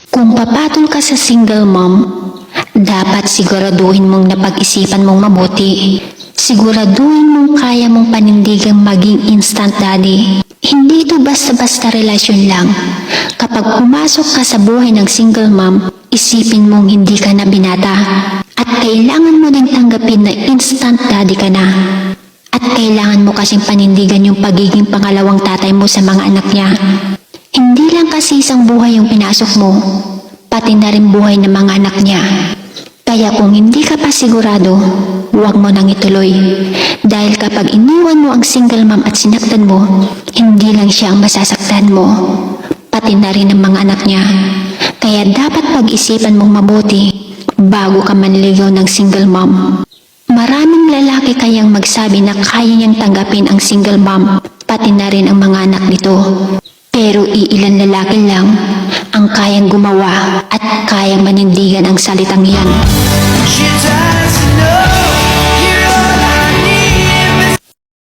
Kung papatol ka sa single mom, dapat siguraduhin mong napag-isipan mong mabuti. Siguraduhin mong kaya mong panindigang maging instant daddy. Hindi ito basta-basta relasyon lang. Kapag pumasok ka sa buhay ng single mom, isipin mong hindi ka na binata. At kailangan mo nang tanggapin na instant daddy ka na. At kailangan mo kasing panindigan yung pagiging pangalawang tatay mo sa mga anak niya. Hindi lang kasi isang buhay yung pinasok mo, pati na rin buhay ng mga anak niya. Kaya kung hindi ka pa sigurado, huwag mo nang ituloy. Dahil kapag iniwan mo ang single mom at sinaktan mo, hindi lang siya ang masasaktan mo, pati na rin ang mga anak niya. Kaya dapat pag-isipan mong mabuti bago ka manligaw ng single mom. Maraming lalaki kayang magsabi na kaya niyang tanggapin ang single mom, pati na rin ang mga anak nito. Pero iilan lalaki lang ang kayang gumawa at kayang manindigan ang salitang yan.